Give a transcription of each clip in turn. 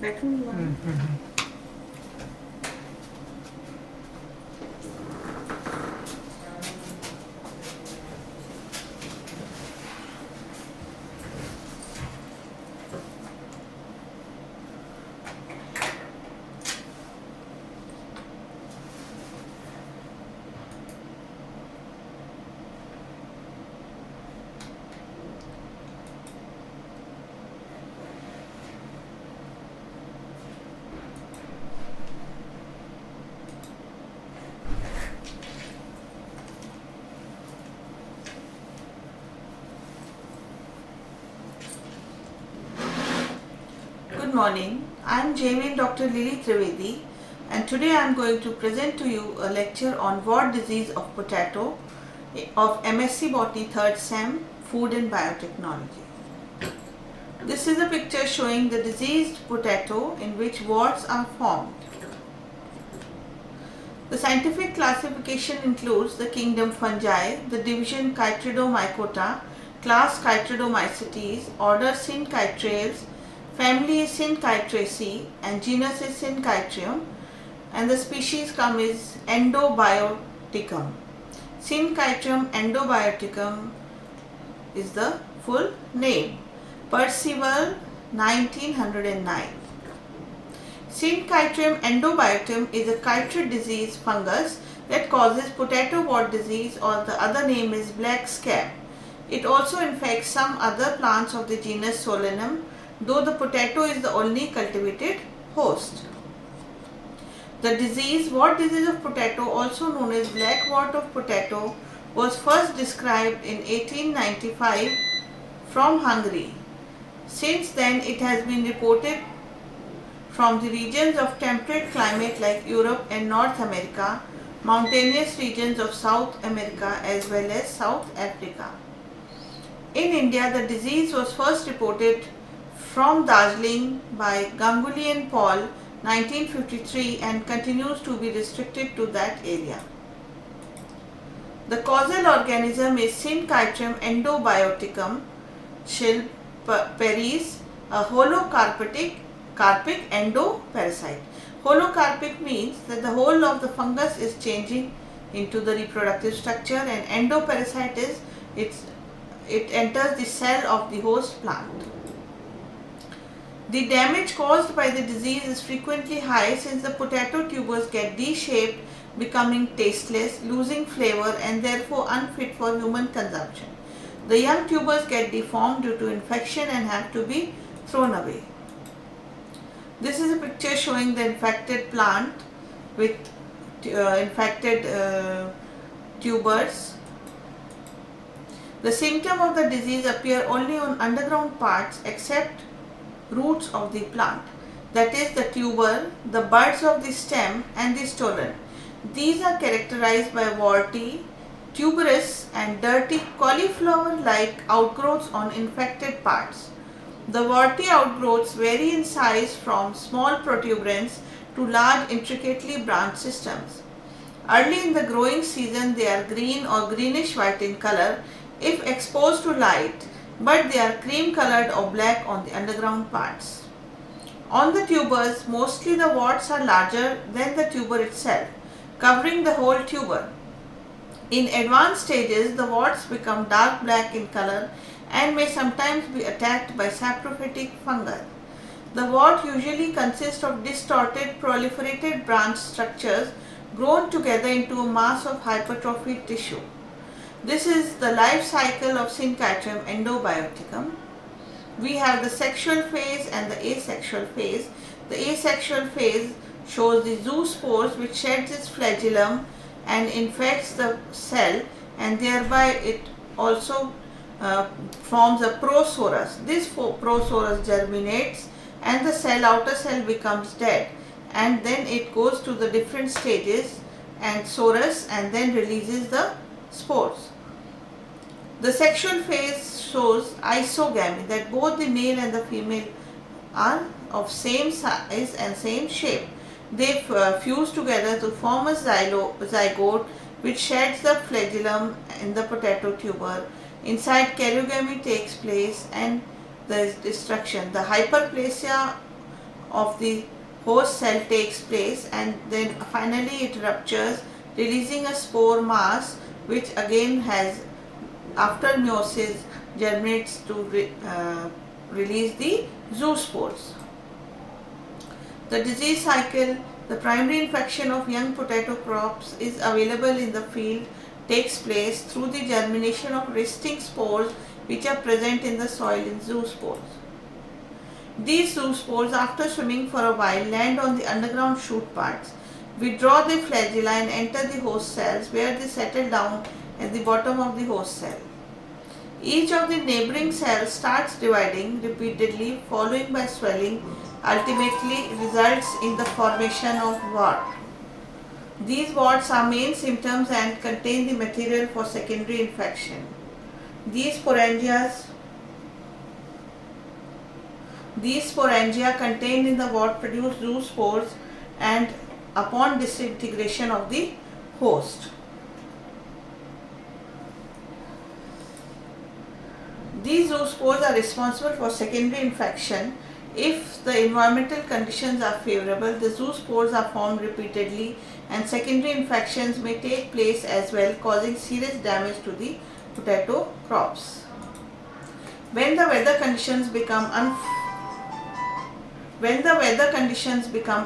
बैठूंगी। Good morning, I am JV Dr. Lily Trivedi and today I am going to present to you a lecture on wart disease of potato of MSc Botany 3rd SEM Food and Biotechnology. This is a picture showing the diseased potato in which warts are formed. The scientific classification includes the kingdom fungi, the division Chytridomycota, class Chytridomycetes, order Synchytrales, family is Synchytraceae and genus is Synchytrium, and the species come is Endobioticum. Synchytrium endobioticum is the full name. Percival 1909. Synchytrium endobioticum is a chytrid disease fungus that causes potato wart disease, or the other name is black scab. It also infects some other plants of the genus Solanum, though the potato is the only cultivated host. The disease, wart disease of potato, also known as black wart of potato, was first described in 1895 from Hungary. Since then, it has been reported from the regions of temperate climate like Europe and North America, mountainous regions of South America as well as South Africa. In India, the disease was first reported from Darjeeling by Ganguly and Paul 1953 and continues to be restricted to that area. The causal organism is Synchytrium endobioticum Schilperis, a holocarpic endoparasite. Holocarpic means that the whole of the fungus is changing into the reproductive structure, and endoparasite is it enters the cell of the host plant. The damage caused by the disease is frequently high since the potato tubers get D-shaped, becoming tasteless, losing flavor and therefore unfit for human consumption. The young tubers get deformed due to infection and have to be thrown away. This is a picture showing the infected plant with infected tubers. The symptom of the disease appear only on underground parts except roots of the plant, that is the tuber, the buds of the stem and the stolon. These are characterized by warty, tuberous and dirty cauliflower-like outgrowths on infected parts. The warty outgrowths vary in size from small protuberance to large intricately branched systems. Early in the growing season they are green or greenish white in color if exposed to light, but they are cream colored or black on the underground parts. On the tubers, mostly the warts are larger than the tuber itself, covering the whole tuber. In advanced stages, the warts become dark black in color and may sometimes be attacked by saprophytic fungi. The wart usually consists of distorted, proliferated branch structures grown together into a mass of hypertrophied tissue. This is the life cycle of Synchytrium endobioticum. We have the sexual phase and the asexual phase. The asexual phase shows the zoospores which sheds its flagellum and infects the cell, and thereby it also forms a prosorus. This prosorus germinates and the outer cell becomes dead, and then it goes to the different stages and sorus and then releases the spores. The sexual phase shows isogamy, that both the male and the female are of same size and same shape. They fuse together to form a zygote which sheds the flagellum in the potato tuber. Inside, karyogamy takes place and there is destruction. The hyperplasia of the host cell takes place, and then finally it ruptures, releasing a spore mass which again has, after meiosis, germinates to release the zoospores. The disease cycle: the primary infection of young potato crops is available in the field takes place through the germination of resting spores which are present in the soil in zoospores. These zoospores, after swimming for a while, land on the underground shoot parts, withdraw the flagella and enter the host cells, where they settle down at the bottom of the host cell. Each of the neighboring cells starts dividing repeatedly, followed by swelling, ultimately results in the formation of wart. These warts are main symptoms and contain the material for secondary infection. These sporangia contained in the wart produce zoospores and upon disintegration of the host. These zoospores are responsible for secondary infection. If the environmental conditions are favorable, the zoospores are formed repeatedly and secondary infections may take place as well, causing serious damage to the potato crops. When the weather conditions become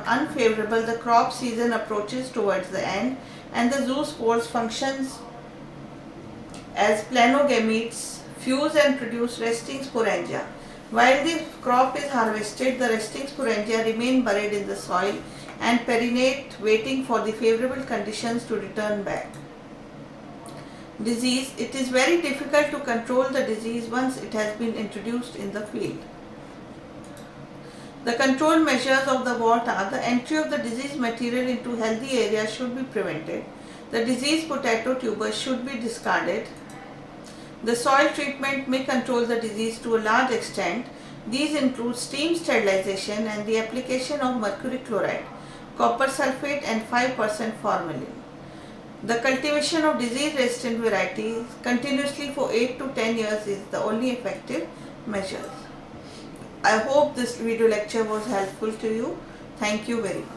unfavorable, the crop season approaches towards the end, and the zoospores functions as planogametes, fuse and produce resting sporangia. While the crop is harvested, the resting sporangia remain buried in the soil and perinate, waiting for the favorable conditions to return back. Disease: it is very difficult to control the disease once it has been introduced in the field. The control measures of the wart are: the entry of the disease material into healthy areas should be prevented. The diseased potato tubers should be discarded. The soil treatment may control the disease to a large extent. These include steam sterilization and the application of mercury chloride, copper sulfate and 5% formalin. The cultivation of disease-resistant varieties continuously for 8 to 10 years is the only effective measure. I hope this video lecture was helpful to you. Thank you very much.